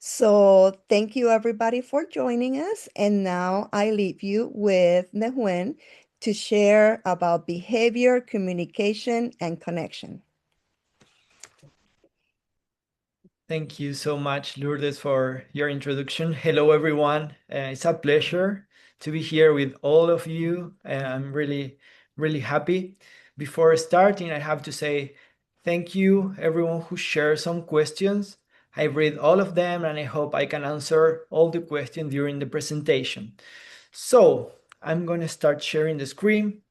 So thank you everybody for joining us. And now I leave you with Nehuen to share about behavior, communication, and connection. Thank you so much, Lourdes, for your introduction. Hello, everyone. It's a pleasure to be here with all of you. I'm really, really happy. Before starting, I have to say thank you, everyone who shared some questions. I read all of them, and I hope I can answer all the questions during the presentation. So I'm going to start sharing the screen.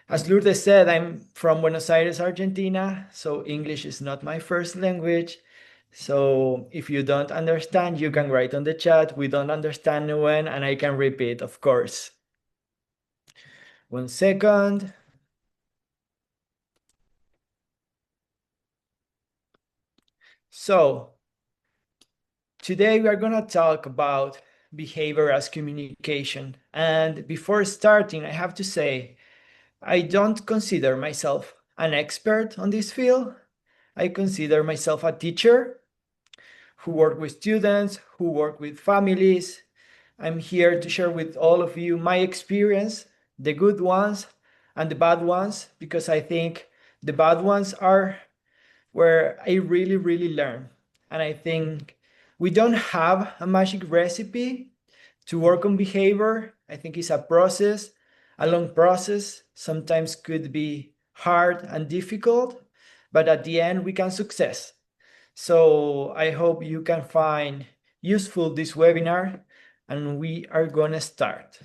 As Lourdes said, I'm from Buenos Aires, Argentina, so English is not my first language. So if you don't understand, you can write on the chat, we don't understand when, and I can repeat, of course. 1 second. So today we are going to talk about behavior as communication. And before starting, I have to say, I don't consider myself an expert on this field. I consider myself a teacher who work with students, who work with families. I'm here to share with all of you my experience, the good ones and the bad ones, because I think the bad ones are where I really, really learn. And I think we don't have a magic recipe to work on behavior. I think it's a process, a long process, sometimes could be hard and difficult, but at the end we can success. So I hope you can find useful this webinar, and we are gonna start.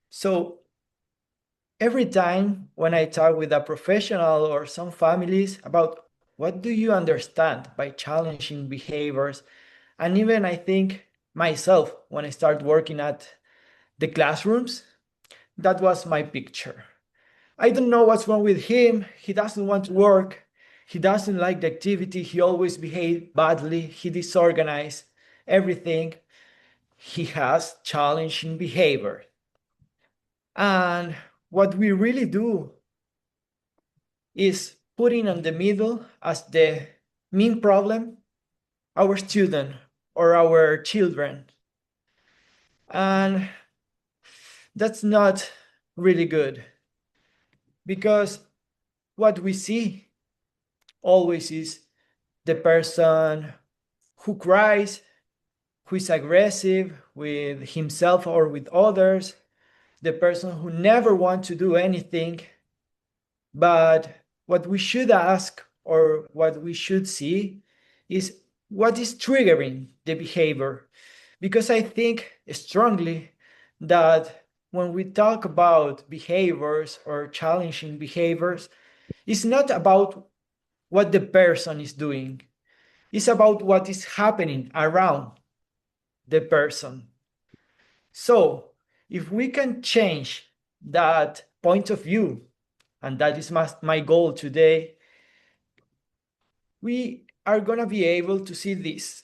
So every time when I talk with a professional or some families about what do you understand by challenging behaviors, and even I think myself when I start working at the classrooms, that was my picture. I don't know what's wrong with him. He doesn't want to work. He doesn't like the activity. He always behaves badly. He disorganized everything. He has challenging behavior. And what we really do is putting on the middle as the main problem our student or our children. And that's not really good, because what we see always is the person who cries, who is aggressive with himself or with others, the person who never wants to do anything. But what we should ask or what we should see is what is triggering the behavior. Because I think strongly that when we talk about behaviors or challenging behaviors, it's not about what the person is doing. It's about what is happening around the person. So if we can change that point of view, and that is my goal today, we are going to be able to see this.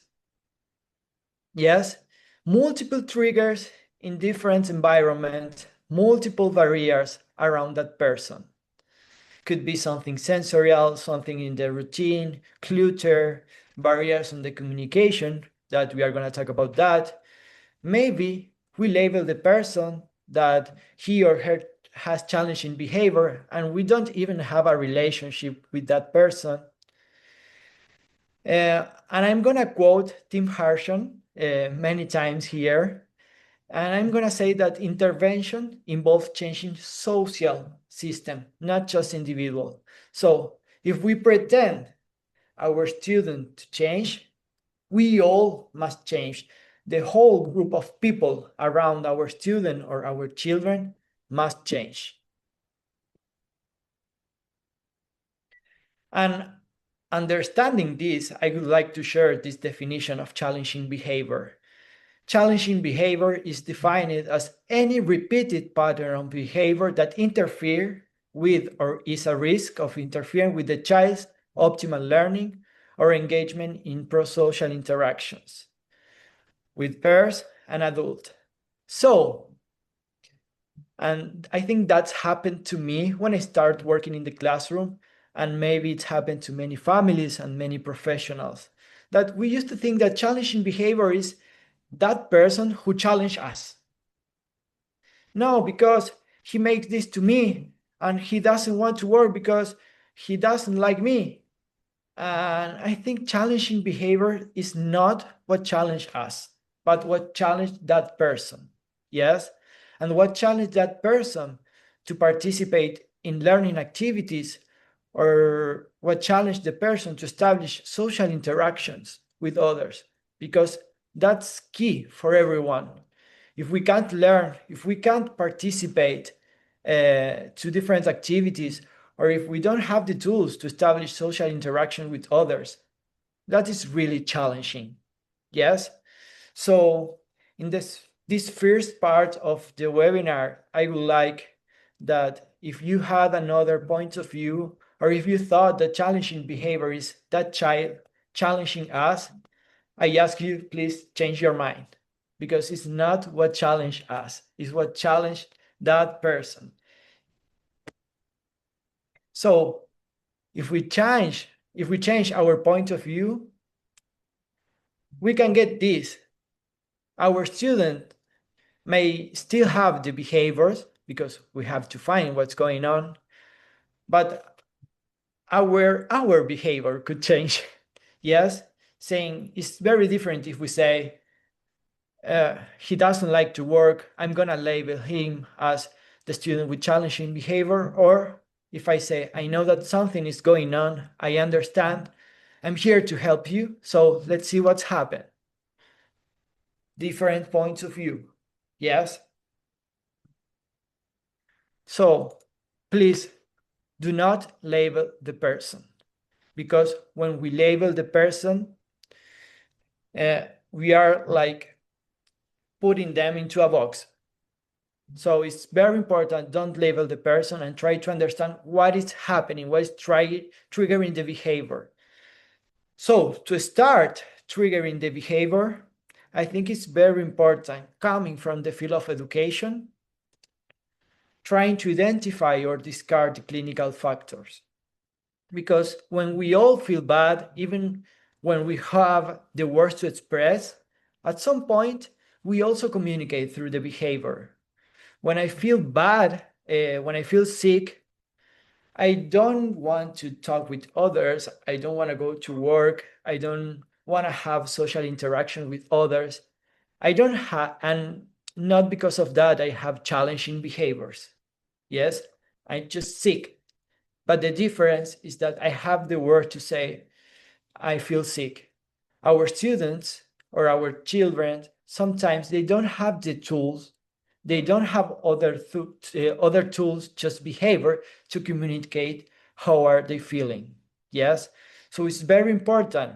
Yes, multiple triggers in different environments, multiple barriers around that person. Could be something sensorial, something in the routine, clutter, barriers on the communication, that we are going to talk about that. Maybe we label the person that he or her has challenging behavior and we don't even have a relationship with that person. And I'm going to quote Tim Harshon many times here. And I'm going to say that intervention involves changing social system, not just individual. So if we pretend our student to change, we all must change. The whole group of people around our student or our children must change. And understanding this, I would like to share this definition of challenging behavior. Challenging behavior is defined as any repeated pattern of behavior that interfere with or is a risk of interfering with the child's optimal learning or engagement in pro-social interactions with peers and adults. So, and I think that's happened to me when I started working in the classroom, and maybe it's happened to many families and many professionals. that we used to think that challenging behavior is that person who challenged us. No, because he makes this to me and he doesn't want to work because he doesn't like me. And I think challenging behavior is not what challenged us, but what challenged that person. Yes? And what challenged that person to participate in learning activities, or what challenged the person to establish social interactions with others, because that's key for everyone. If we can't learn, if we can't participate to different activities, or if we don't have the tools to establish social interaction with others, that is really challenging. Yes? So in this first part of the webinar, I would like that if you had another point of view, or if you thought that challenging behavior is that child challenging us, I ask you, please change your mind, because it's not what challenged us, it's what challenged that person. So if we change our point of view, we can get this. Our student may still have the behaviors, because we have to find what's going on, but our behavior could change. Yes, saying it's very different if we say he doesn't like to work, I'm gonna label him as the student with challenging behavior. Or if I say, I know that something is going on, I understand, I'm here to help you, so let's see what's happened. Different points of view. Yes? So please do not label the person, because when we label the person, we are like putting them into a box. So it's very important, don't label the person and try to understand what is happening, what is triggering the behavior. So to start triggering the behavior, I think it's very important, coming from the field of education, trying to identify or discard the clinical factors. Because when we all feel bad, even when we have the words to express, at some point, we also communicate through the behavior. When I feel bad, when I feel sick, I don't want to talk with others. I don't want to go to work. I don't want to have social interaction with others. I don't have, and not because of that, I have challenging behaviors. Yes, I'm just sick. But the difference is that I have the word to say, I feel sick. Our students or our children, sometimes they don't have the tools, they don't have other tools, just behavior, to communicate how are they feeling. Yes, so it's very important.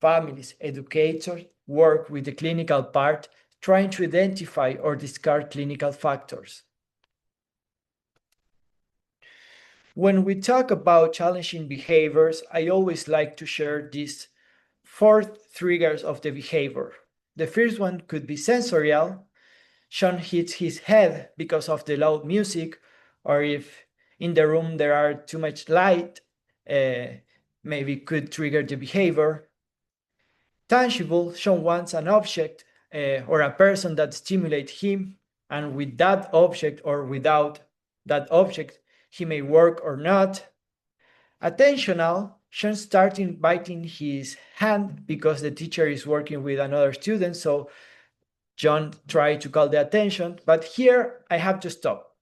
Families, educators work with the clinical part, trying to identify or discard clinical factors. When we talk about challenging behaviors, I always like to share these 4 triggers of the behavior. The first one could be sensorial. Sean hits his head because of the loud music, or if in the room there are too much light, maybe could trigger the behavior. Tangible, Sean wants an object or a person that stimulates him, and with that object or without that object, he may work or not. Attentional, Sean starting biting his hand because the teacher is working with another student, so John tried to call the attention, but here I have to stop.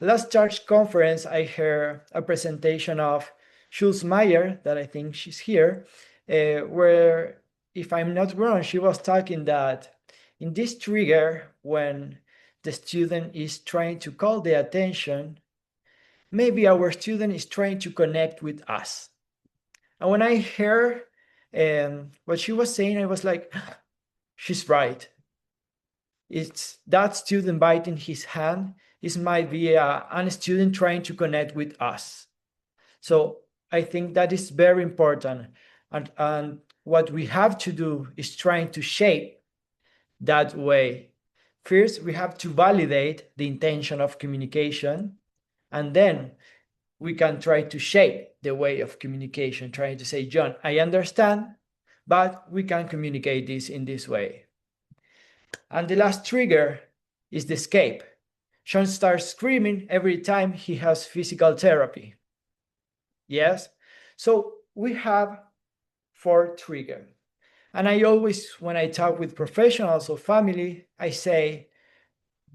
Last church conference, I heard a presentation of Schulzmeier, that I think she's here, where, if I'm not wrong, she was talking that in this trigger, when the student is trying to call the attention, maybe our student is trying to connect with us. And when I heard what she was saying, I was like, she's right. It's that student biting his hand. This might be a student trying to connect with us. So I think that is very important. And what we have to do is trying to shape that way. First, we have to validate the intention of communication. And then we can try to shape the way of communication, trying to say, John, I understand, but we can communicate this in this way. And the last trigger is the escape. Sean starts screaming every time he has physical therapy. Yes? So we have 4 triggers. And I always, when I talk with professionals or family, I say,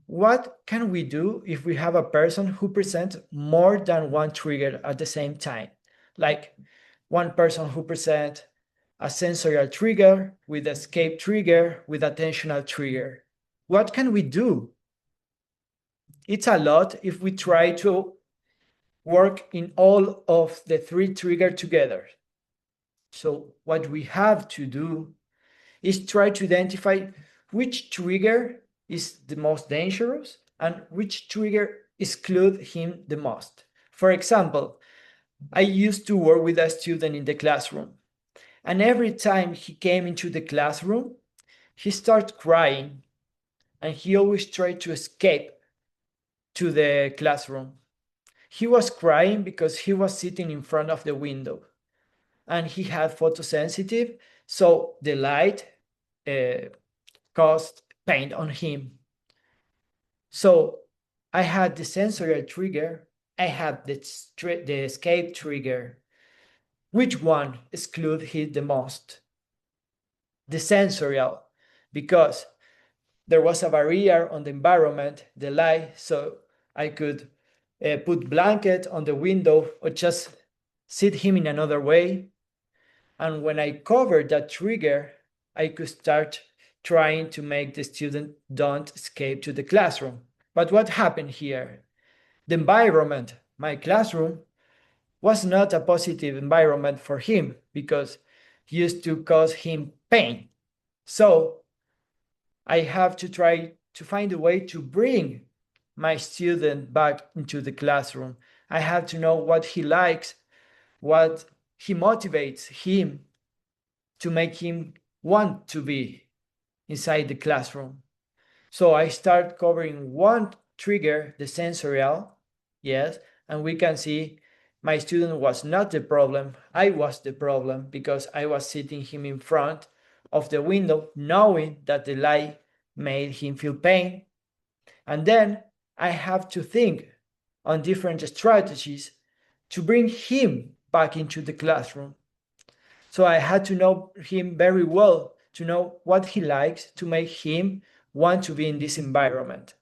what can we do if we have a person who presents more than one trigger at the same time? Like one person who presents a sensorial trigger with escape trigger with attentional trigger. What can we do? It's a lot if we try to work in all of the 3 triggers together. So what we have to do is try to identify which trigger is the most dangerous and which trigger exclude him the most. For example, I used to work with a student in the classroom, and every time he came into the classroom, he started crying, and he always tried to escape to the classroom. He was crying because he was sitting in front of the window, and he had photosensitive, so the light uh, caused pain on him. So I had the sensorial trigger, I had the escape trigger. Which one exclude him the most? The sensorial, because there was a barrier on the environment, the light, so I could put blanket on the window or just sit him in another way. And when I covered that trigger, I could start trying to make the student don't escape to the classroom. But what happened here? The environment, my classroom, was not a positive environment for him because it used to cause him pain. So I have to try to find a way to bring my student back into the classroom. I have to know what he likes, what he motivates him to make him want to be inside the classroom. So I start covering one trigger, the sensorial, yes, and we can see my student was not the problem. I was the problem because I was sitting him in front of the window, knowing that the light made him feel pain. And then I have to think on different strategies to bring him back into the classroom. So I had to know him very well to know what he likes to make him want to be in this environment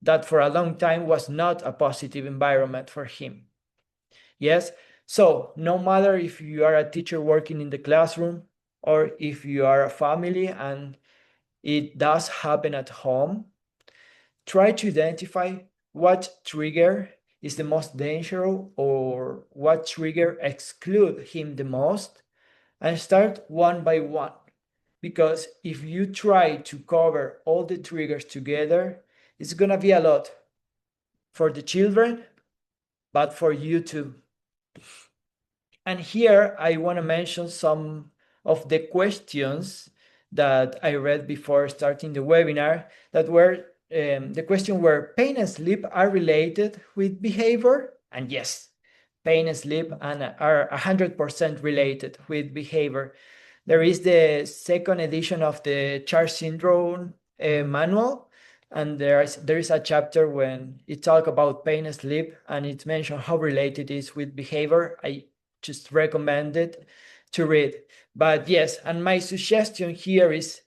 that for a long time was not a positive environment for him. Yes, so no matter if you are a teacher working in the classroom or if you are a family and it does happen at home, try to identify what trigger is the most dangerous or what trigger exclude him the most and start one by one. Because if you try to cover all the triggers together, it's gonna be a lot for the children, but for you too. And here I want to mention some of the questions that I read before starting the webinar that were the question were pain and sleep are related with behavior? And yes, pain and sleep are 100% related with behavior. There is the second edition of the Charge Syndrome manual, and there is a chapter when it talks about pain and sleep, and it mentions how related it is with behavior. I just recommend it to read. But yes, and my suggestion here is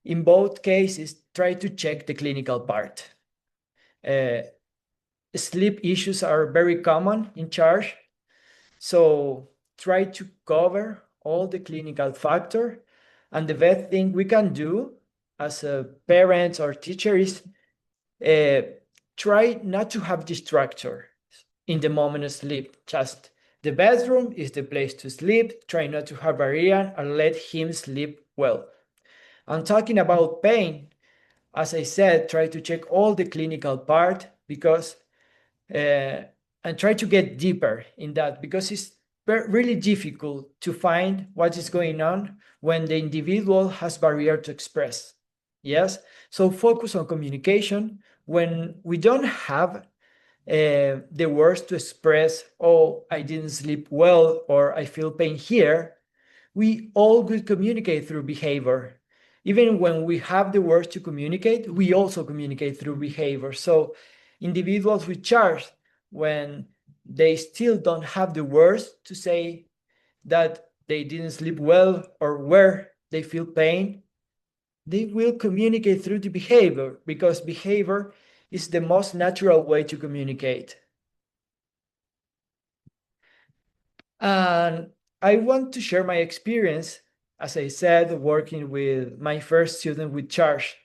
in both cases, try to check the clinical part. Sleep issues are very common in charge, so try to cover all the clinical factor. And the best thing we can do as a parent or teacher is try not to have distractor in the moment of sleep. Just the bedroom is the place to sleep. Try not to have barrier and let him sleep well. And talking about pain, as I said, try to check all the clinical part because and try to get deeper in that because it's really difficult to find what is going on when the individual has barrier to express. Yes, so focus on communication. When we don't have the words to express, oh, I didn't sleep well, or I feel pain here, we all will communicate through behavior. Even when we have the words to communicate, we also communicate through behavior. So individuals with charge, when they still don't have the words to say that they didn't sleep well or where they feel pain, they will communicate through the behavior, because behavior is the most natural way to communicate. And I want to share my experience, as I said, working with my first student with charge.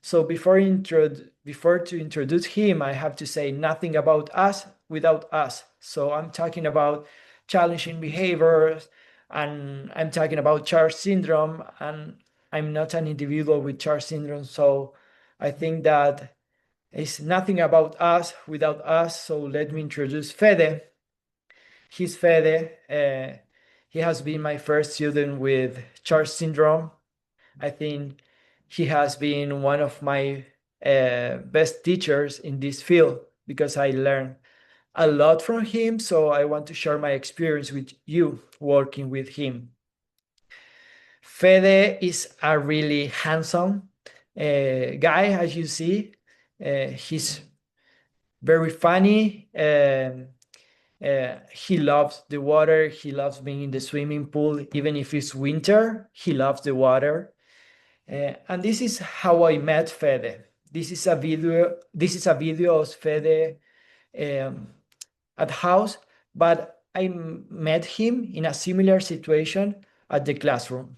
So before to introduce him, I have to say nothing about us without us. So I'm talking about challenging behaviors, and I'm talking about charge syndrome, and I'm not an individual with charge syndrome. So I think that it's nothing about us without us. So let me introduce Fede. He's Fede. He has been my first student with charge syndrome. I think he has been one of my best teachers in this field, because I learned a lot from him. So I want to share my experience with you working with him. Fede is a really handsome guy, as you see. He's very funny. He loves the water. He loves being in the swimming pool. Even if it's winter, he loves the water. And this is how I met Fede. This is a video. This is a video of Fede um, at house, but I met him in a similar situation at the classroom.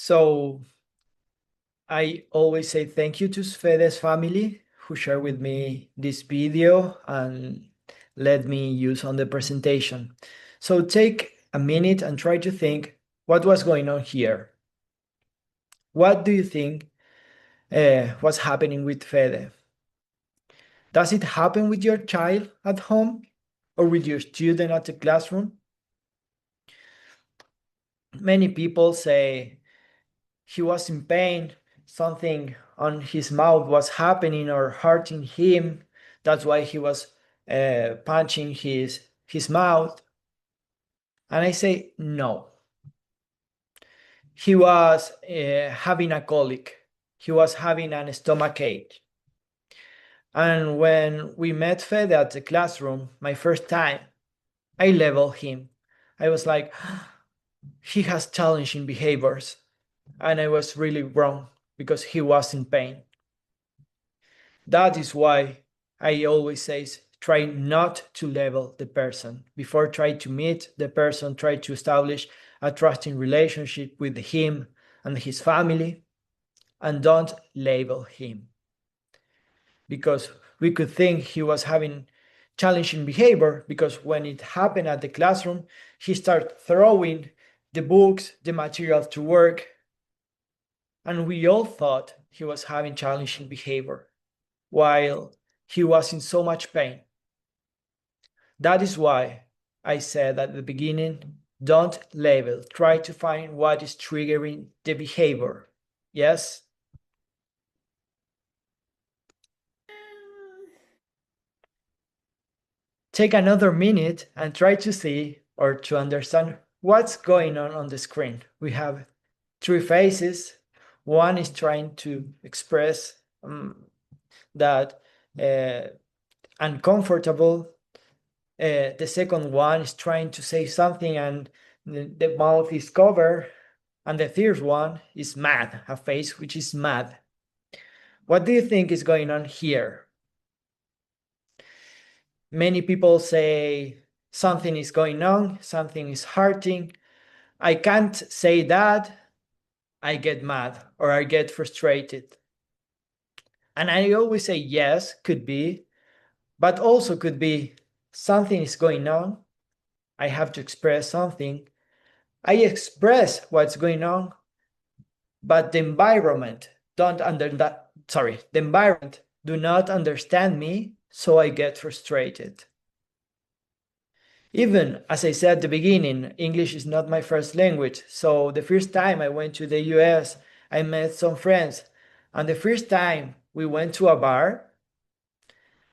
So I always say thank you to Fede's family, who shared with me this video and let me use on the presentation. So take a minute and try to think what was going on here. What do you think was happening with Fede? Does it happen with your child at home or with your student at the classroom? Many people say he was in pain, something on his mouth was happening or hurting him. That's why he was punching his mouth. And I say, no. He was having a colic. He was having an stomach ache. And when we met Fede at the classroom, my first time, I leveled him. I was like, he has challenging behaviors. And I was really wrong, because he was in pain. That is why I always say try not to level the person. Before try to meet the person, try to establish a trusting relationship with him and his family, and don't label him. Because we could think he was having challenging behavior, because when it happened at the classroom, he started throwing the books, the material to work, and we all thought he was having challenging behavior while he was in so much pain. That is why I said at the beginning, Don't label. Try to find what is triggering the behavior. Yes? Take another minute and try to see or to understand what's going on the screen. We have three faces. One is trying to express that uncomfortable. The second one is trying to say something and the mouth is covered. And the third one is mad, a face which is mad. What do you think is going on here? Many people say something is going on, something is hurting. I can't say that. I get mad or I get frustrated. And I always say yes, could be, but also could be something is going on. I have to express something. I express what's going on, but the environment don't under that sorry, the environment do not understand me, so I get frustrated. Even as I said at the beginning, English is not my first language. So the first time I went to the US, I met some friends. And the first time we went to a bar,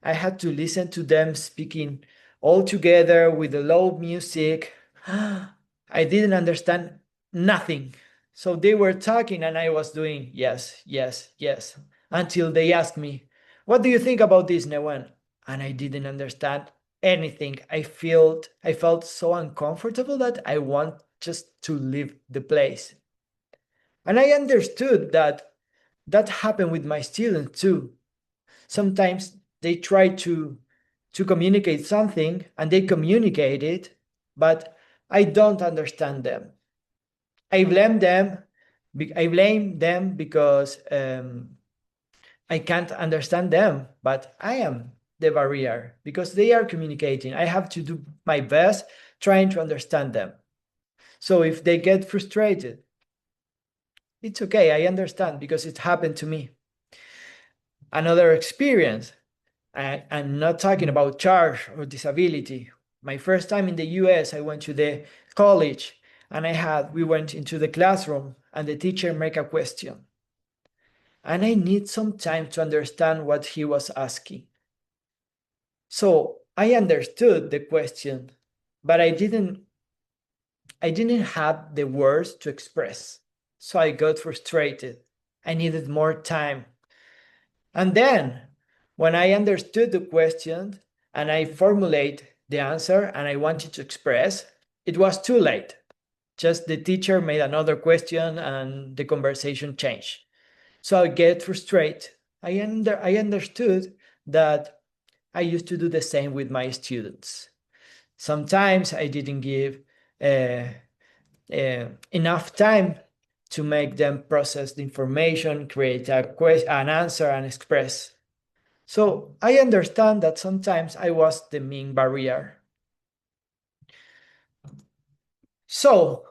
I had to listen to them speaking all together with the loud music. I didn't understand nothing. So they were talking and I was doing yes, yes, yes, until they asked me, "What do you think about this, Newen?" And I didn't understand anything. I felt so uncomfortable that I want just to leave the place. And I understood that that happened with my students too. Sometimes they try to communicate something and they communicate it, but I don't understand them. I blame them. I blame them because I can't understand them, but I am the barrier because they are communicating. I have to do my best trying to understand them. So if they get frustrated, it's okay. I understand because it happened to me. Another experience, I'm not talking about charge or disability. My first time in the US, I went to the college and we went into the classroom and the teacher made a question. And I need some time to understand what he was asking. So I understood the question, but I didn't have the words to express. So I got frustrated. I needed more time. And then when I understood the question and I formulate the answer and I wanted to express, it was too late. Just the teacher made another question and the conversation changed. So I get frustrated. I understood that I used to do the same with my students. Sometimes I didn't give uh, enough time to make them process the information, create an answer, and express. So I understand that sometimes I was the main barrier. So,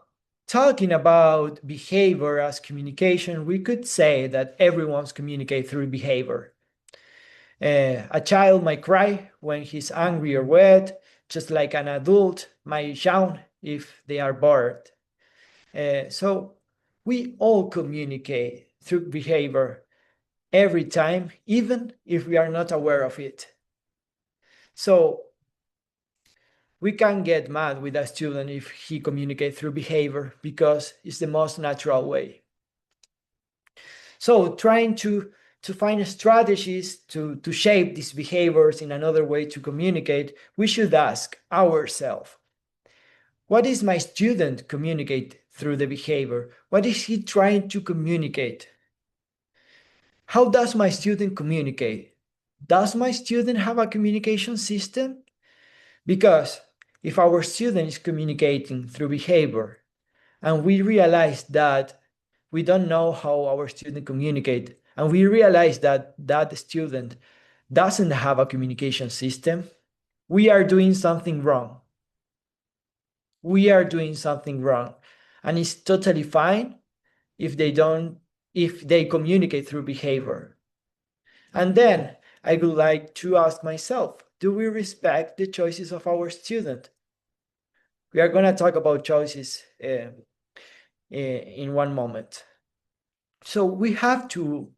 talking about behavior as communication, we could say that everyone's communicate through behavior. A child might cry when he's angry or wet, just like an adult might shout if they are bored. So we all communicate through behavior every time, even if we are not aware of it. So we can get mad with a student if he communicates through behavior because it's the most natural way. So trying to find strategies to shape these behaviors in another way to communicate, we should ask ourselves, what is my student communicate through the behavior? What is he trying to communicate? How does my student communicate? Does my student have a communication system? Because if our student is communicating through behavior and we realize that we don't know how our student communicate and we realize that that student doesn't have a communication system, we are doing something wrong. We are doing something wrong. And it's totally fine if they communicate through behavior. And then I would like to ask myself, do we respect the choices of our student? We are going to talk about choices in one moment. So we have to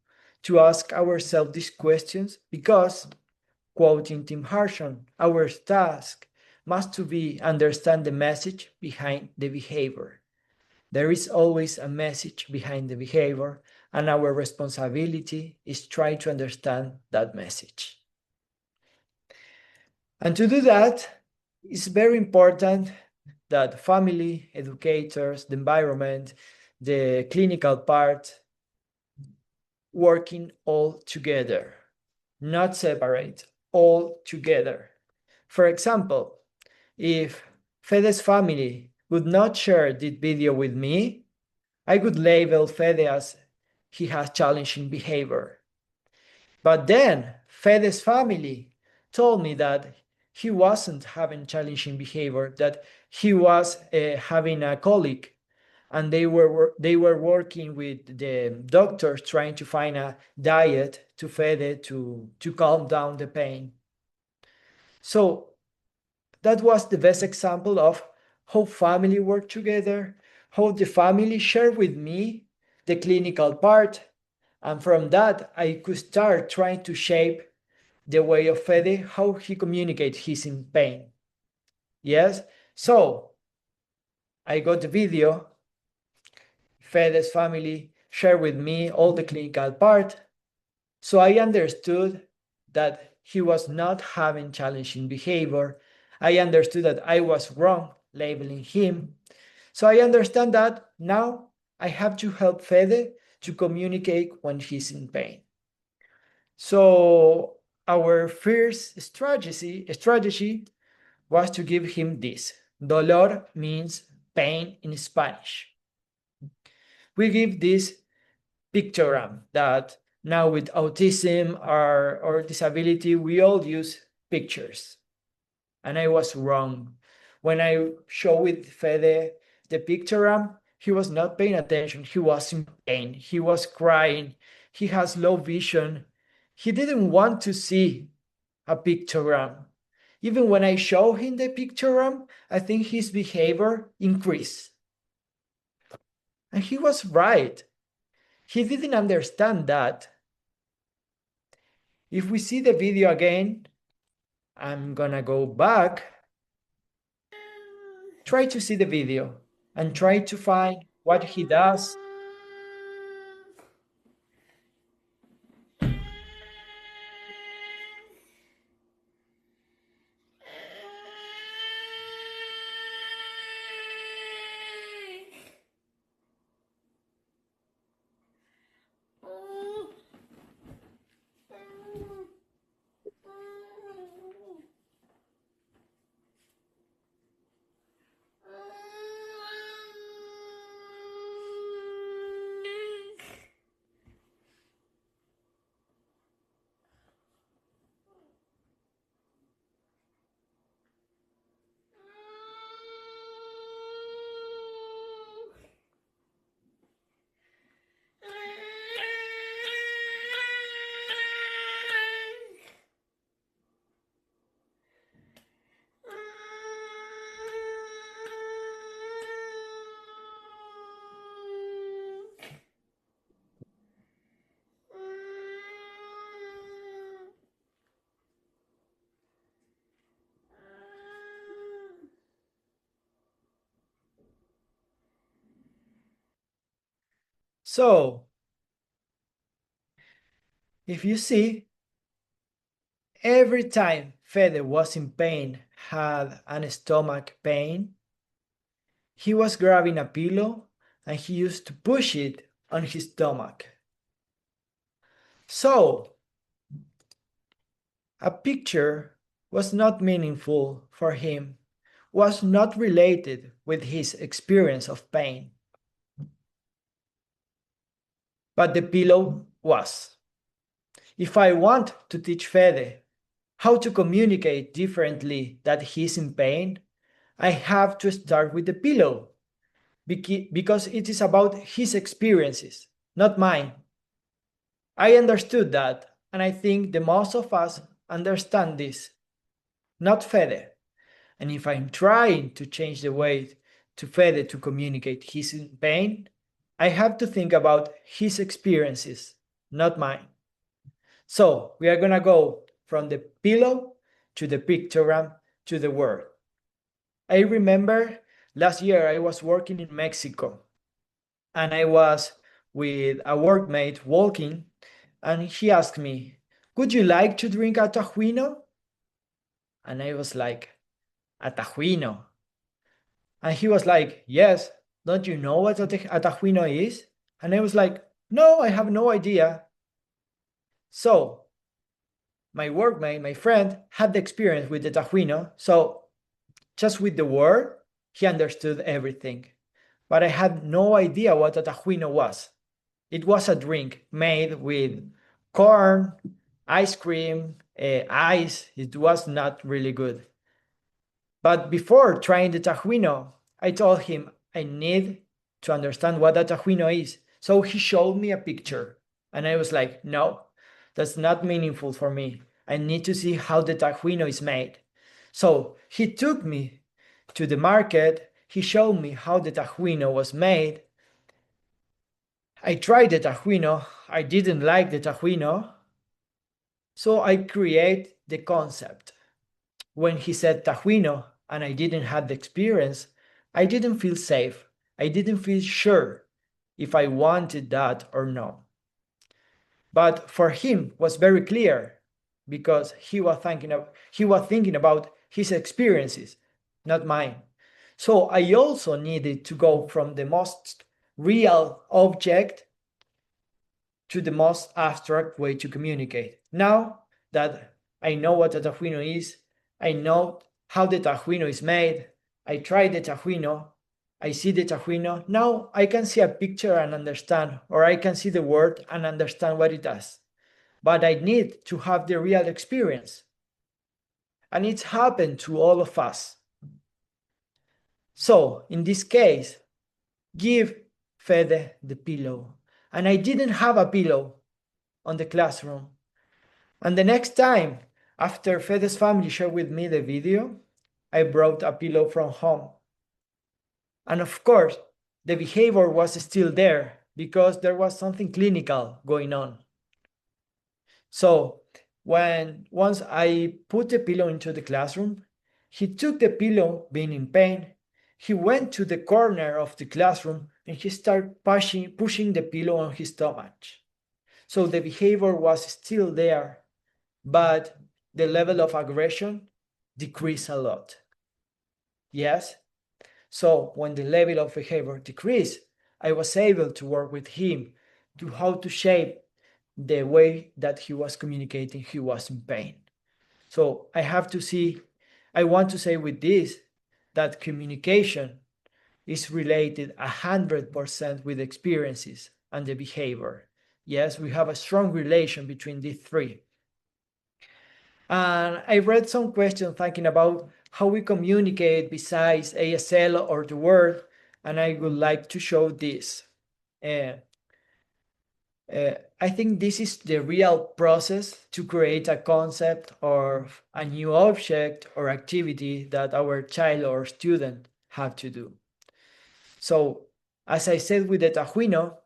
ask ourselves these questions because, quoting Tim Harshon, our task must to be understand the message behind the behavior. There is always a message behind the behavior, and our responsibility is try to understand that message. And to do that, it's very important that family, educators, the environment, the clinical part, working all together, not separate, all together. For example, if Fede's family would not share this video with me, I would label Fede as he has challenging behavior. But then Fede's family told me that he wasn't having challenging behavior, that he was having a colic, and they were working with the doctors trying to find a diet to Fede to calm down the pain. So that was the best example of how family work together, how the family share with me the clinical part, and from that I could start trying to shape the way of Fede, how he communicates he's in pain. Yes, so I got the video. Fede's family shared with me all the clinical part, so I understood that he was not having challenging behavior. I understood that I was wrong labeling him. So I understand that now I have to help Fede to communicate when he's in pain. So our first strategy was to give him this. Dolor means pain in Spanish. We give this pictogram that now with autism or disability, we all use pictures. And I was wrong. When I showed with Fede the pictogram, he was not paying attention. He was in pain. He was crying. He has low vision. He didn't want to see a pictogram. Even when I show him the pictogram, I think his behavior increased. And he was right. He didn't understand that. If we see the video again, I'm gonna go back, try to see the video, and try to find what he does. So, if you see, every time Fede was in pain, had an stomach pain, he was grabbing a pillow and he used to push it on his stomach. So, a picture was not meaningful for him, was not related with his experience of pain. But the pillow was. If I want to teach Fede how to communicate differently that he's in pain, I have to start with the pillow because it is about his experiences, not mine. I understood that, and I think the most of us understand this, not Fede. And if I'm trying to change the way to Fede to communicate he's in pain, I have to think about his experiences, not mine. So we are gonna go from the pillow to the pictogram to the word. I remember last year I was working in Mexico and I was with a workmate walking and he asked me, "Would you like to drink a tajuino?" And I was like, "A tajuino?" And he was like, "Yes, don't you know what a tajuino is?" And I was like, "No, I have no idea." So my workmate, my friend, had the experience with the tajuino. So just with the word, he understood everything. But I had no idea what a tajuino was. It was a drink made with corn, ice cream, ice. It was not really good. But before trying the tajuino, I told him I need to understand what a tajuino is. So he showed me a picture. And I was like, no, that's not meaningful for me. I need to see how the tajuino is made. So he took me to the market. He showed me how the tajuino was made. I tried the tajuino. I didn't like the tajuino. So I create the concept. When he said tajuino and I didn't have the experience, I didn't feel safe. I didn't feel sure if I wanted that or no. But for him was very clear because he was thinking about his experiences, not mine. So I also needed to go from the most real object to the most abstract way to communicate. Now that I know what a tajuino is, I know how the tajuino is made, I try the tajuino, I see the tajuino, now I can see a picture and understand, or I can see the word and understand what it does. But I need to have the real experience. And it's happened to all of us. So, in this case, give Fede the pillow. And I didn't have a pillow on the classroom. And the next time, after Fede's family shared with me the video, I brought a pillow from home. And of course, the behavior was still there because there was something clinical going on. So, once I put the pillow into the classroom, he took the pillow, being in pain. He went to the corner of the classroom and he started pushing the pillow on his stomach. So the behavior was still there, but the level of aggression decreased a lot. Yes? So when the level of behavior decreased, I was able to work with him to how to shape the way that he was communicating he was in pain. So I want to say with this that communication is related 100% with experiences and the behavior. Yes, we have a strong relation between these three. And I read some questions thinking about how we communicate besides ASL or the word, and I would like to show this. Uh, I think this is the real process to create a concept or a new object or activity that our child or student have to do. So, as I said with the tajuino,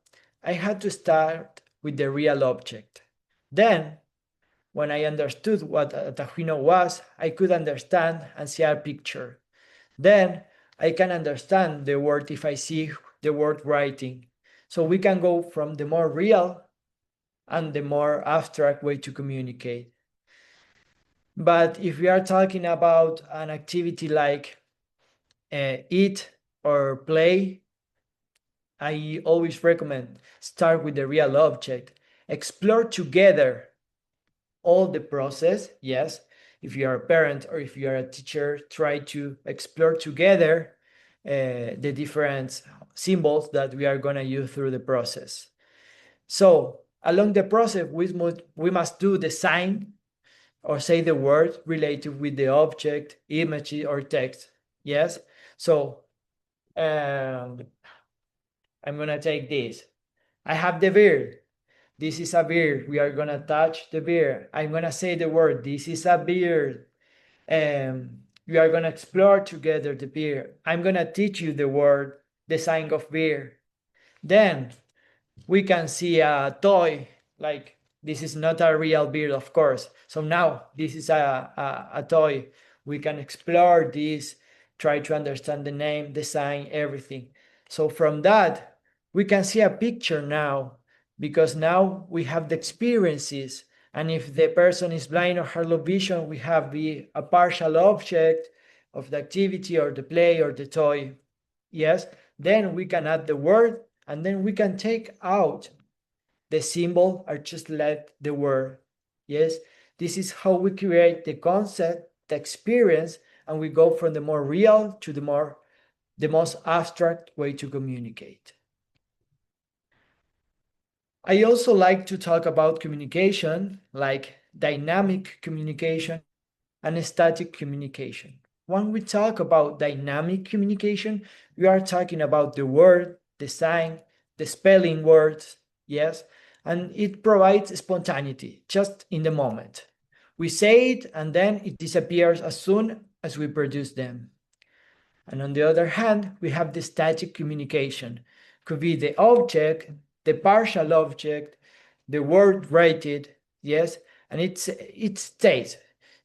I had to start with the real object. Then, when I understood what a tajuino was, I could understand and see a picture. Then I can understand the word if I see the word writing. So we can go from the more real and the more abstract way to communicate. But if we are talking about an activity like eat or play, I always recommend start with the real object, explore together all the process. Yes, if you are a parent or if you are a teacher, try to explore together the different symbols that we are going to use through the process. So along the process, we must do the sign or say the word related with the object, image, or text. Yes. So I'm going to take this. I have the beard. This is a beard. We are going to touch the beard. I'm going to say the word. This is a beard. We are going to explore together the beer. I'm going to teach you the word, the sign of beer. Then we can see a toy, like this is not a real beer, of course. So now this is a toy. We can explore this, try to understand the name, the sign, everything. So from that, we can see a picture now, because now we have the experiences. And if the person is blind or hard of vision, we have a partial object of the activity or the play or the toy. Yes, then we can add the word, and then we can take out the symbol or just let the word. Yes, this is how we create the concept, the experience, and we go from the more real to the most abstract way to communicate. I also like to talk about communication, like dynamic communication and static communication. When we talk about dynamic communication, we are talking about the word, the sign, the spelling words, yes, and it provides spontaneity just in the moment. We say it and then it disappears as soon as we produce them. And on the other hand, we have the static communication. Could be the object, the partial object, the word rated, yes, and it stays.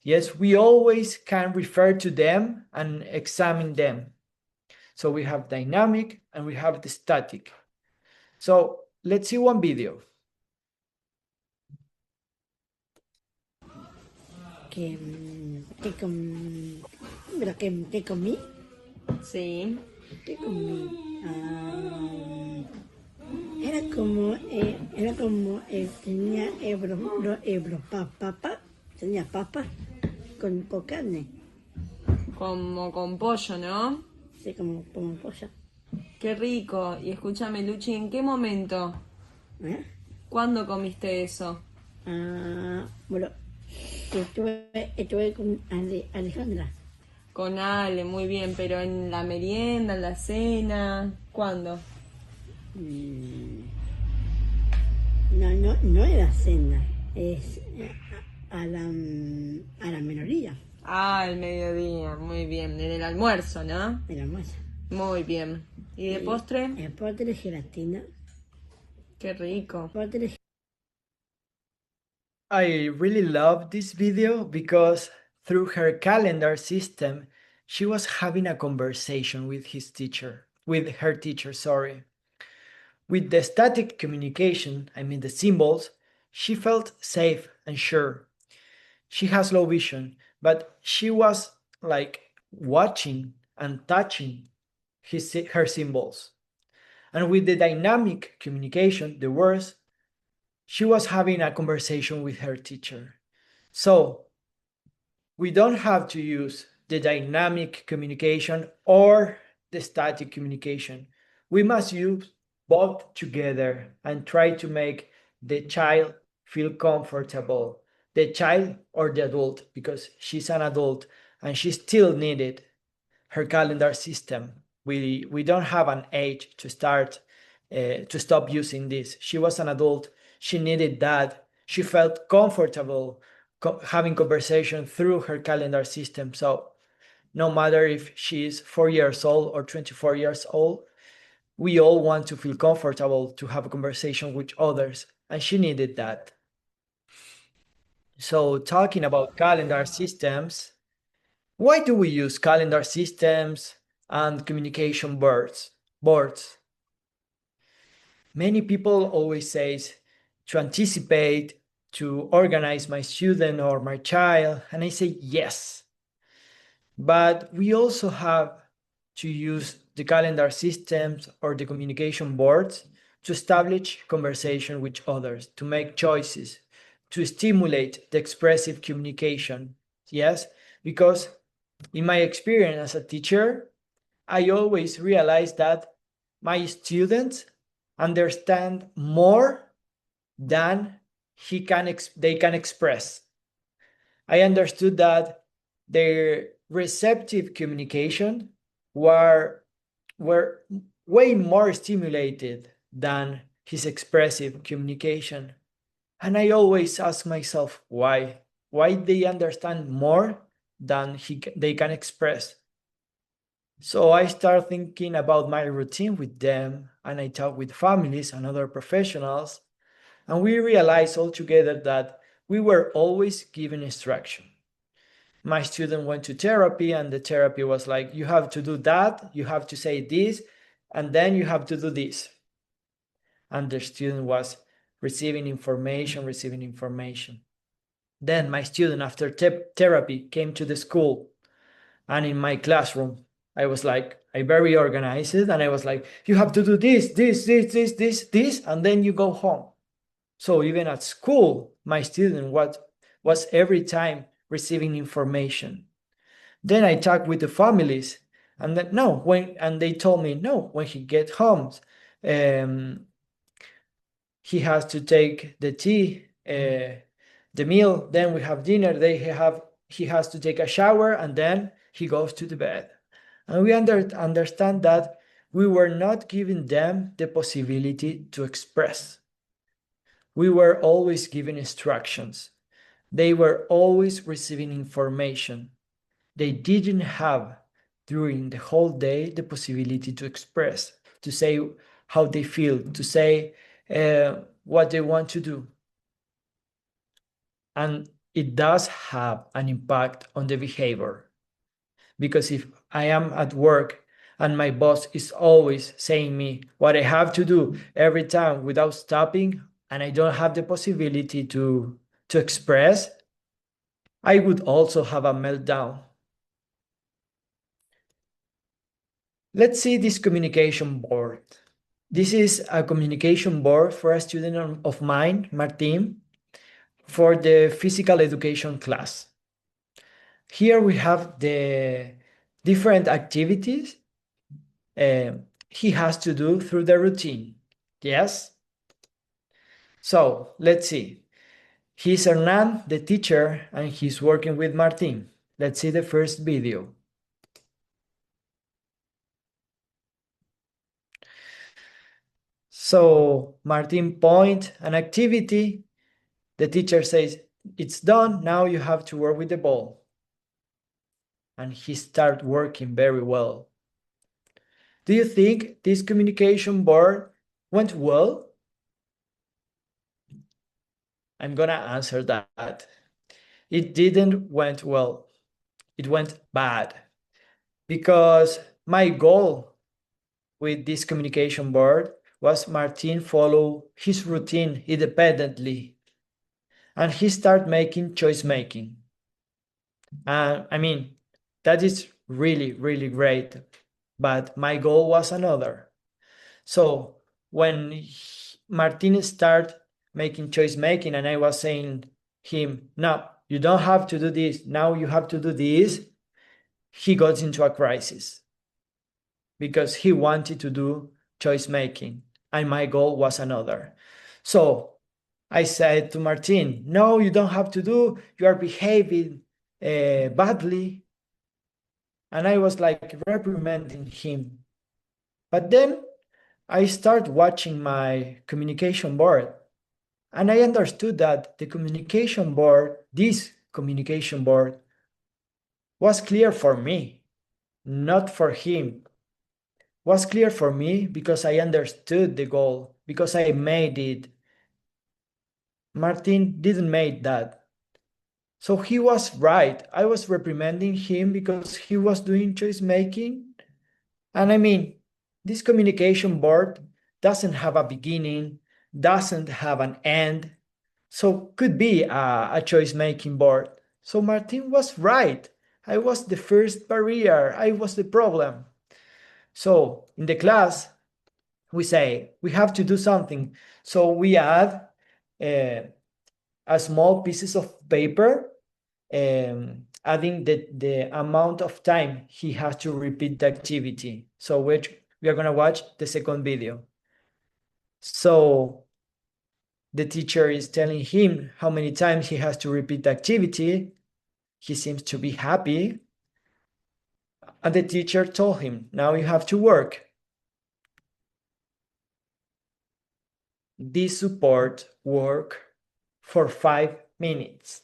Yes, we always can refer to them and examine them. So we have dynamic and we have the static. So let's see one video. Que, que, pero que comí, Sí. que comí. Era como tenía papa, tenía papa con carne, Como con pollo, ¿no? sí, como pollo. Qué rico. Y escúchame, Luchi, ¿en qué momento? ¿Eh? ¿Cuándo comiste eso? Bueno, estuve con Alejandra. Con Ale, muy bien, pero en la merienda, en la cena, ¿cuándo? No era cena, es a la minoría Ah, al mediodía, muy bien. En el almuerzo, ¿no? de la almuerzo. Muy bien. ¿Y de postre? El postre de gelatina. Qué rico. Postre I really love this video because through her calendar system, she was having a conversation with her teacher, sorry. With the static communication, I mean the symbols, she felt safe and sure. She has low vision, but she was like watching and touching her symbols. And with the dynamic communication, the words, she was having a conversation with her teacher. So we don't have to use the dynamic communication or the static communication. We must use both together and try to make the child feel comfortable, the child or the adult, because she's an adult and she still needed her calendar system. We don't have an age to stop using this. She was an adult. She needed that. She felt comfortable having conversation through her calendar system. So no matter if she is 4 years old or 24 years old, we all want to feel comfortable to have a conversation with others, and she needed that. So talking about calendar systems, why do we use calendar systems and communication boards? Many people always say to anticipate, to organize my student or my child, and I say yes. But we also have to use the calendar systems or the communication boards to establish conversation with others, to make choices, to stimulate the expressive communication. Yes, because in my experience as a teacher, I always realize that my students understand more than they can express. I understood that their receptive communication were way more stimulated than his expressive communication. And I always ask myself why they understand more than they can express. So I start thinking about my routine with them, and I talk with families and other professionals, and we realize all together that we were always given instruction. My student went to therapy, and the therapy was like, you have to do that, you have to say this, and then you have to do this. And the student was receiving information, receiving information. Then my student, after therapy, came to the school, and in my classroom, I was like, I very organized, and I was like, you have to do this, and then you go home. So even at school, my student was every time receiving information. Then I talked with the families, and then no, and they told me no, when he gets home, um, he has to take the tea, the meal. Then we have dinner. He has to take a shower, and then he goes to the bed. And we understand that we were not giving them the possibility to express. We were always given instructions. They were always receiving information. They didn't have during the whole day the possibility to express, to say how they feel, to say what they want to do. And it does have an impact on the behavior. Because if I am at work and my boss is always saying me what I have to do every time without stopping, and I don't have the possibility to express, I would also have a meltdown. Let's see this communication board. This is a communication board for a student of mine, Martin, for the physical education class. Here we have the different activities he has to do through the routine. Yes? So let's see. He's Hernan, the teacher, and he's working with Martin. Let's see the first video. So Martin point an activity. The teacher says, it's done, now you have to work with the ball. And he start working very well. Do you think this communication board went well? I'm gonna answer that. It didn't went well. It went bad. Because my goal with this communication board was Martin follow his routine independently. And he start making choice making. I mean, that is really, really great. But my goal was another. So when Martin started making choice making, and I was saying him, no, you don't have to do this. Now you have to do this. He got into a crisis because he wanted to do choice making, and my goal was another. So I said to Martin, no, you don't have to do. You are behaving badly. And I was like reprimanding him. But then I started watching my communication board, and I understood that the communication board, this communication board, was clear for me, not for him. Was clear for me because I understood the goal, because I made it. Martin didn't make that. So he was right. I was reprimanding him because he was doing choice making. And I mean, this communication board doesn't have a beginning, doesn't have an end. So could be a choice making board. So Martin was right. I was the first barrier. I was the problem. So in the class, we say we have to do something. So we add a small pieces of paper, adding the amount of time he has to repeat the activity. So we are going to watch the second video. So the teacher is telling him how many times he has to repeat the activity. He seems to be happy. And the teacher told him, now you have to work. This support work for 5 minutes.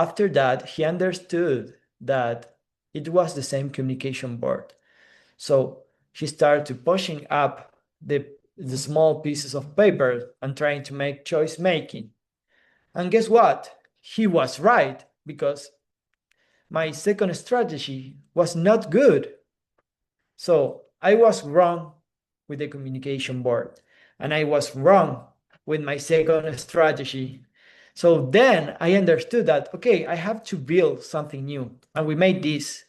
after that, he understood that it was the same communication board. So he started to pushing up the small pieces of paper and trying to make choice making. And guess what? He was right, because my second strategy was not good. So I was wrong with the communication board, and I was wrong with my second strategy. So then I understood that, okay, I have to build something new. And we made this.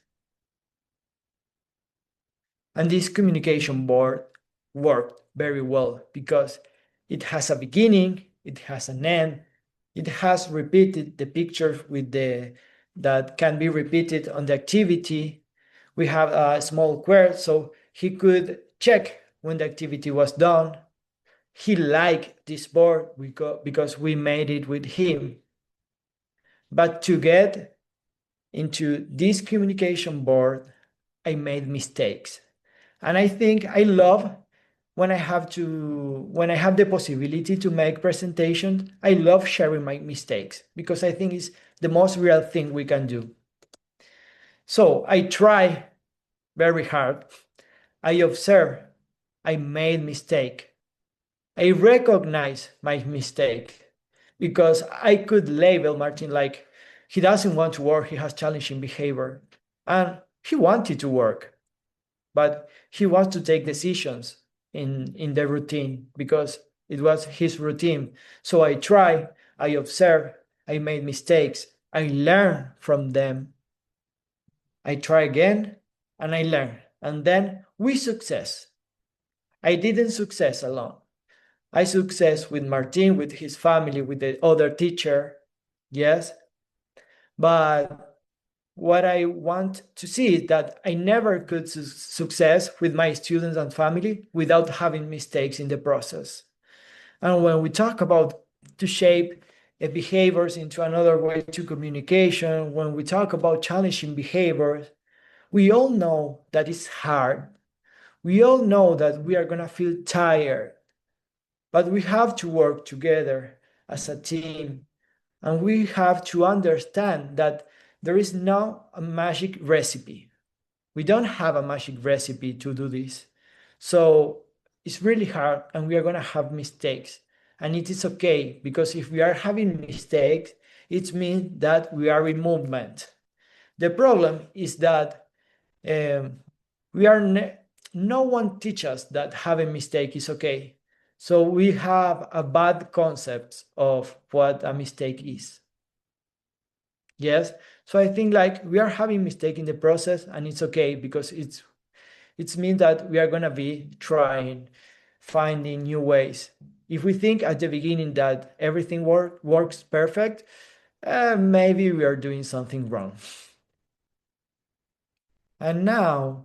And this communication board worked very well because it has a beginning, it has an end, it has repeated the picture with the that can be repeated on the activity. We have a small query, so he could check when the activity was done. He liked this board because we made it with him. But to get into this communication board, I made mistakes. And I think I love when I have the possibility to make presentations. I love sharing my mistakes because I think it's the most real thing we can do. So I try very hard. I observe. I made mistake. I recognize my mistake because I could label Martin like he doesn't want to work, he has challenging behavior. And he wanted to work, but he wants to take decisions in the routine because it was his routine. So I try, I observe, I made mistakes, I learn from them. I try again and I learn. And then we success. I didn't success alone. I success with Martin, with his family, with the other teacher. Yes. But what I want to see is that I never could success with my students and family without having mistakes in the process. And when we talk about to shape behaviors into another way to communication, when we talk about challenging behaviors, we all know that it's hard. We all know that we are going to feel tired, but we have to work together as a team. And we have to understand that there is no a magic recipe. We don't have a magic recipe to do this. So it's really hard and we are going to have mistakes. And it is okay because if we are having mistakes, it means that we are in movement. The problem is that we are no one teaches us that having mistake is okay. So we have a bad concept of what a mistake is. Yes. So I think like we are having mistake in the process and it's okay because it's means that we are gonna be trying, finding new ways. If we think at the beginning that everything works perfect, maybe we are doing something wrong. And now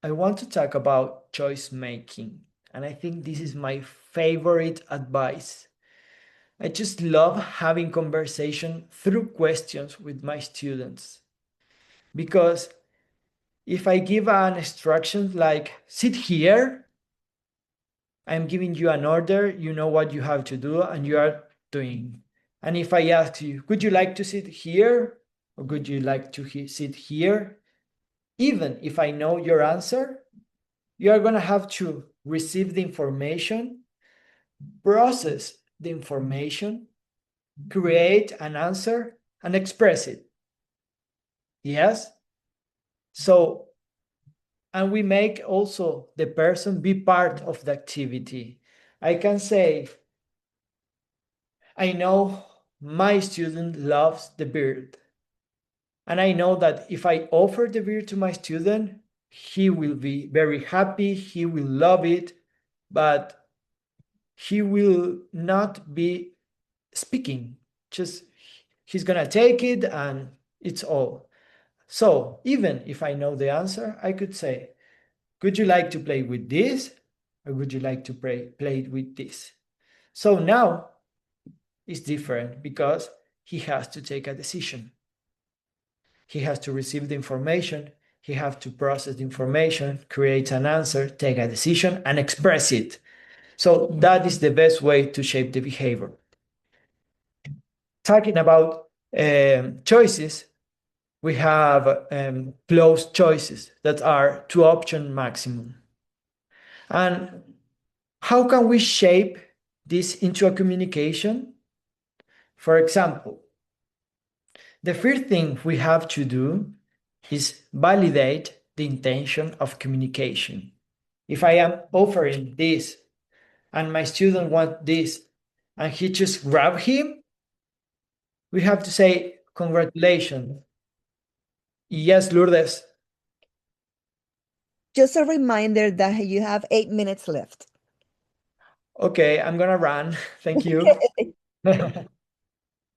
I want to talk about choice making. And I think this is my favorite advice. I just love having conversation through questions with my students. Because if I give an instruction like sit here, I'm giving you an order, you know what you have to do and you are doing. And if I ask you, would you like to sit here or would you like to sit here? Even if I know your answer, you are going to have to receive the information, process the information, create an answer, and express it. Yes? So, and we make also the person be part of the activity. I can say, I know my student loves the beard. And I know that if I offer the beer to my student, he will be very happy, he will love it, but he will not be speaking. Just he's gonna take it and it's all. So even if I know the answer, I could say, would you like to play with this? Or would you like to play with this? So now it's different because he has to take a decision. He has to receive the information, he has to process the information, create an answer, take a decision, and express it. So that is the best way to shape the behavior. Talking about choices, we have closed choices that are two option maximum. And how can we shape this into a communication? For example, the first thing we have to do is validate the intention of communication. If I am offering this and my student wants this and he just grab him, we have to say, congratulations. Yes, Lourdes. Just a reminder that you have 8 minutes left. Okay, I'm gonna run. Thank you.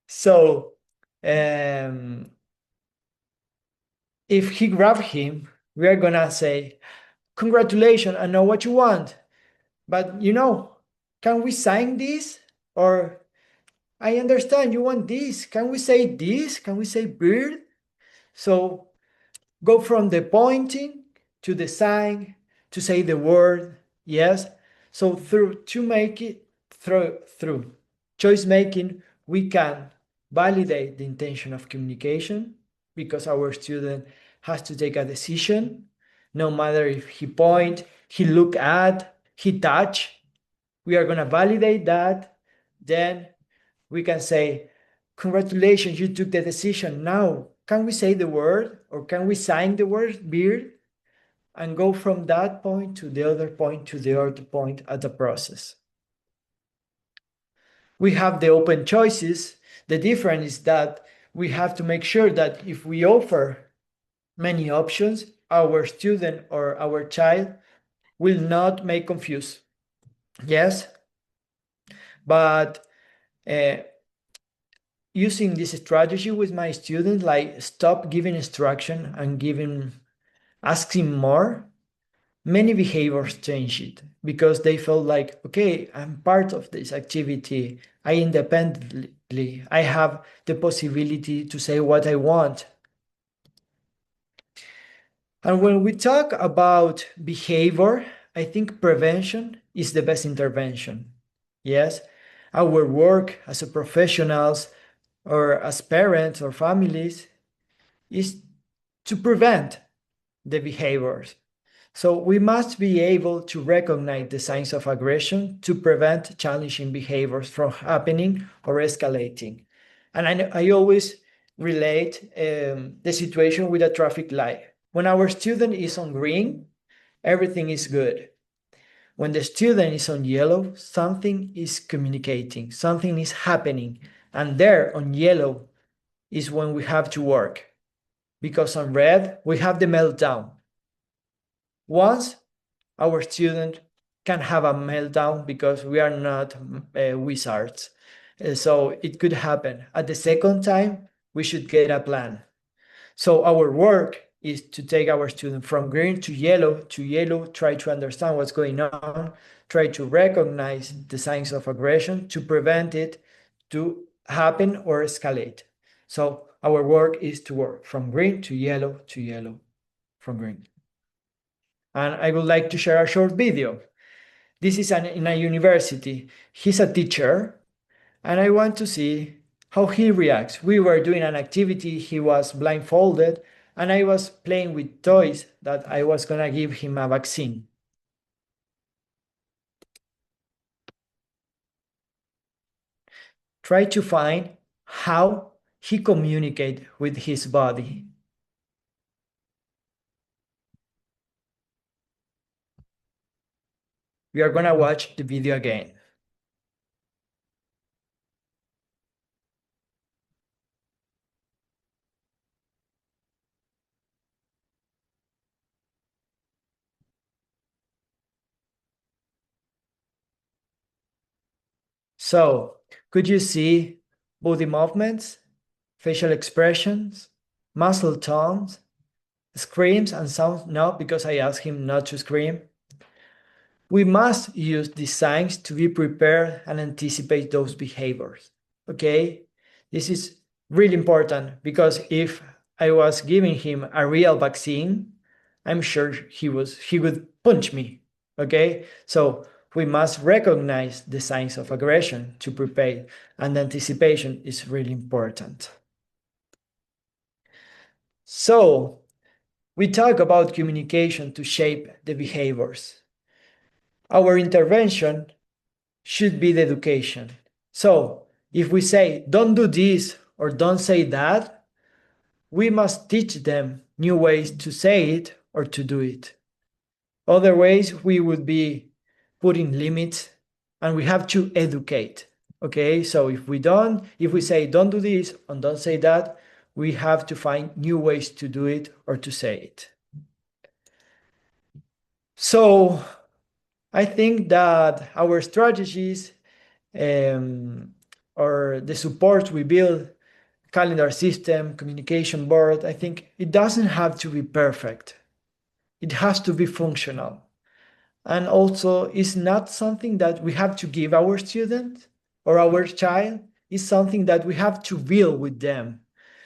So, if he grab him, we are gonna say, congratulations, I know what you want. But can we sign this? Or I understand you want this. Can we say this? Can we say bird? So go from the pointing to the sign to say the word, yes. So through choice making, we can validate the intention of communication because our student has to take a decision, no matter if he point, he look at, he touch. We are going to validate that. Then we can say, congratulations, you took the decision. Now, can we say the word or can we sign the word beard and go from that point to the other point to the other point at the process? We have the open choices. The difference is that we have to make sure that if we offer many options, our student or our child will not make confused. Yes, but using this strategy with my students, like stop giving instruction and asking more, many behaviors change it because they felt like, okay, I'm part of this activity. I independently, I have the possibility to say what I want. And when we talk about behavior, I think prevention is the best intervention. Yes, our work as a professionals or as parents or families is to prevent the behaviors. So we must be able to recognize the signs of aggression to prevent challenging behaviors from happening or escalating. And I always relate the situation with a traffic light. When our student is on green, everything is good. When the student is on yellow, something is communicating, something is happening. And there on yellow is when we have to work. Because on red, we have the meltdown. Once our student can have a meltdown because we are not wizards. So it could happen. At the second time, we should get a plan. So our work is to take our student from green to yellow, try to understand what's going on, try to recognize the signs of aggression to prevent it to happen or escalate. So our work is to work from green to yellow, from green. And I would like to share a short video. This is in a university. He's a teacher, and I want to see how he reacts. We were doing an activity, he was blindfolded, and I was playing with toys that I was going to give him a vaccine. Try to find how he communicates with his body. We are going to watch the video again. So, could you see body movements, facial expressions, muscle tones, screams and sounds? No, because I asked him not to scream. We must use these signs to be prepared and anticipate those behaviors. Okay? This is really important because if I was giving him a real vaccine, I'm sure he would punch me. Okay? So we must recognize the signs of aggression to prepare, and anticipation is really important. So we talk about communication to shape the behaviors. Our intervention should be the education. So if we say, don't do this or don't say that, we must teach them new ways to say it or to do it. Other ways, we would be putting limits, and we have to educate. Okay, so if we say don't do this and don't say that, we have to find new ways to do it or to say it. So I think that our strategies or the support we build, calendar system, communication board, I think it doesn't have to be perfect. It has to be functional. And also, it's not something that we have to give our student or our child. It's something that we have to build with them.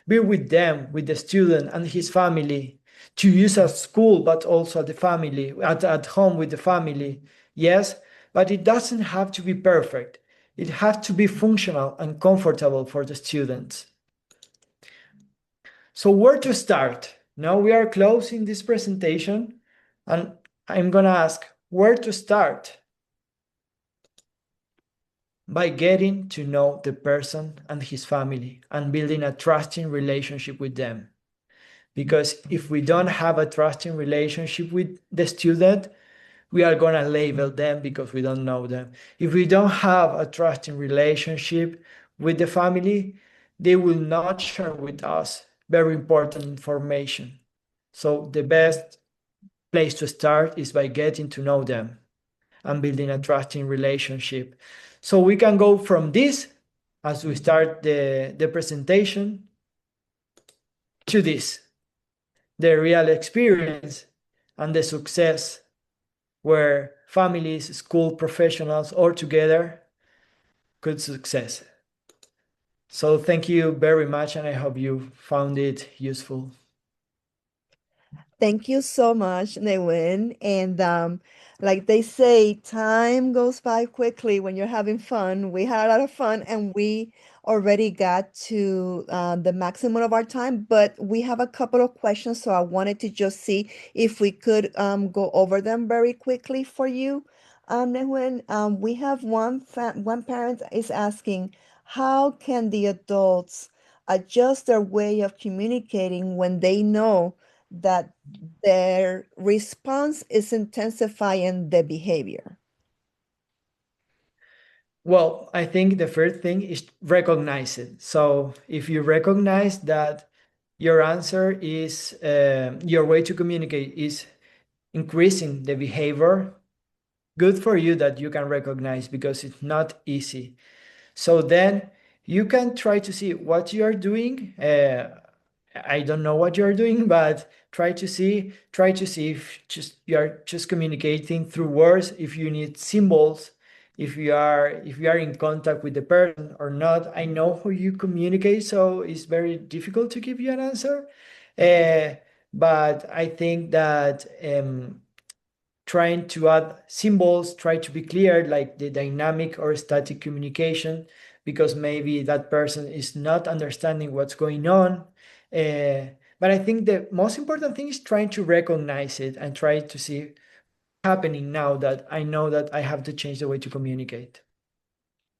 Build with them, with the student and his family, to use at school, but also at the family, at home with the family. Yes, but it doesn't have to be perfect. It has to be functional and comfortable for the students. So where to start? Now we are closing this presentation, and I'm gonna ask where to start. By getting to know the person and his family and building a trusting relationship with them. Because if we don't have a trusting relationship with the student, we are going to label them because we don't know them. If we don't have a trusting relationship with the family, they will not share with us very important information. So the best place to start is by getting to know them and building a trusting relationship. So we can go from this as we start the presentation to this, the real experience and the success where families, school professionals all together could success. So thank you very much, and I hope you found it useful. Thank you so much, Newin. And like they say, time goes by quickly when you're having fun. We had a lot of fun and we already got to the maximum of our time, but we have a couple of questions. So I wanted to just see if we could go over them very quickly for you. Newin, we have one parent is asking, how can the adults adjust their way of communicating when they know that their response is intensifying the behavior? Well, I think the first thing is recognize it. So if you recognize that your answer is your way to communicate is increasing the behavior, good for you that you can recognize because it's not easy. So then you can try to see what you are doing. I don't know what you're doing, but try to see if just you are just communicating through words, if you need symbols, if you are in contact with the person or not. I know how you communicate, so it's very difficult to give you an answer. Uh, but I think that trying to add symbols, try to be clear, like the dynamic or static communication, because maybe that person is not understanding what's going on. But I think the most important thing is trying to recognize it and try to see happening now that I know that I have to change the way to communicate.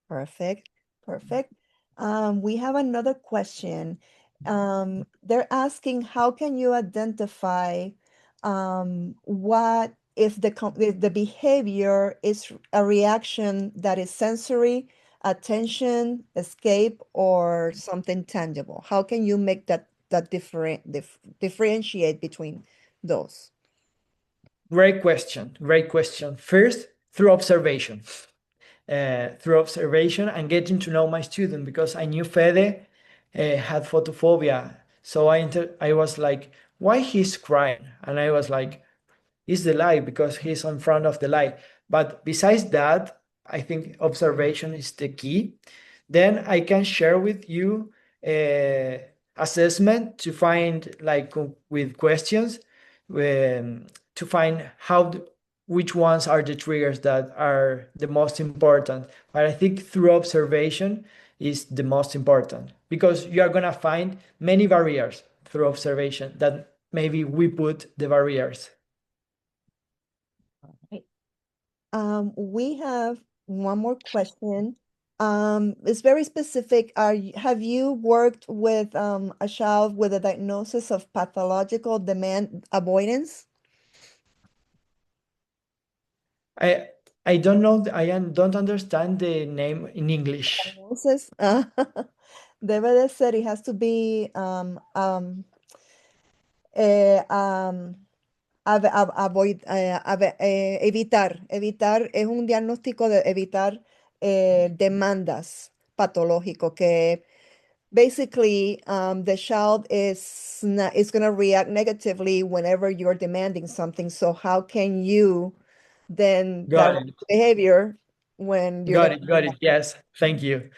Perfect. Perfect. We have another question. They're asking, how can you identify what if the behavior is a reaction that is sensory, attention, escape, or something tangible? How can you make that differentiate between those? Great question. Great question. First, through observation. Through observation and getting to know my student, because I knew Fede had photophobia. So I was like, why he's crying? And I was like, it's the light because he's in front of the light. But besides that, I think observation is the key. Then I can share with you assessment to find like with questions to find which ones are the triggers that are the most important. But I think through observation is the most important because you are going to find many barriers through observation, that maybe we put the barriers. Right. We have one more question. It's very specific. Have you worked with a child with a diagnosis of pathological demand avoidance? I I don't know, don't understand the name in English. Diagnosis? Debe de ser, it has to be eh, um, evitar, es un diagnóstico de evitar demandas patológico que basically the child is going to react negatively whenever you're demanding something. So how can you then Got direct it. behavior when you're Got going it. Got it. Yes. Thank you.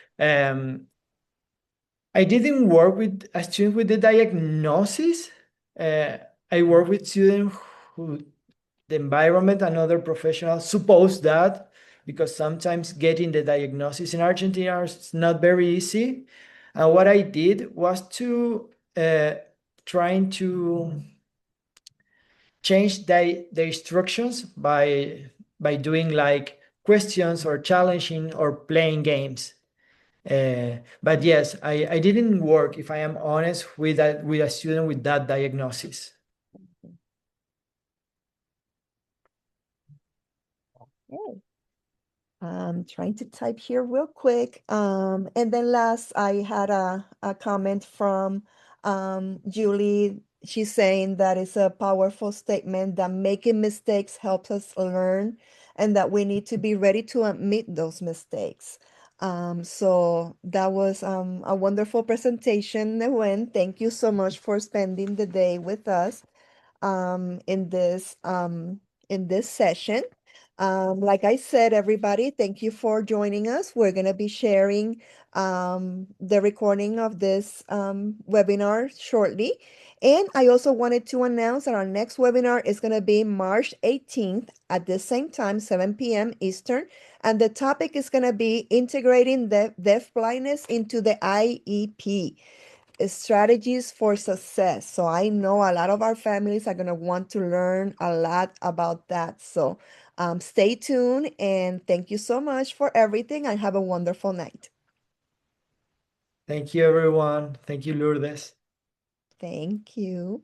I didn't work with a student with the diagnosis. Uh, I work with students who the environment and other professionals suppose that, because sometimes getting the diagnosis in Argentina is not very easy. And what I did was to trying to change the instructions by doing like questions or challenging or playing games. But yes, I didn't work, if I am honest, with a student with that diagnosis. to. I'm trying to type here real quick. And then last, I had a comment from Julie. She's saying that it's a powerful statement that making mistakes helps us learn and that we need to be ready to admit those mistakes. So that was a wonderful presentation, Wen. Thank you so much for spending the day with us um, in this um, in this session. Like I said, everybody, thank you for joining us. We're going to be sharing the recording of this webinar shortly. And I also wanted to announce that our next webinar is going to be March 18th at the same time, 7 p.m. Eastern. And the topic is going to be integrating deaf blindness into the IEP strategies for success. So I know a lot of our families are going to want to learn a lot about that. So stay tuned and thank you so much for everything and have a wonderful night. Thank you, everyone. Thank you, Lourdes. Thank you.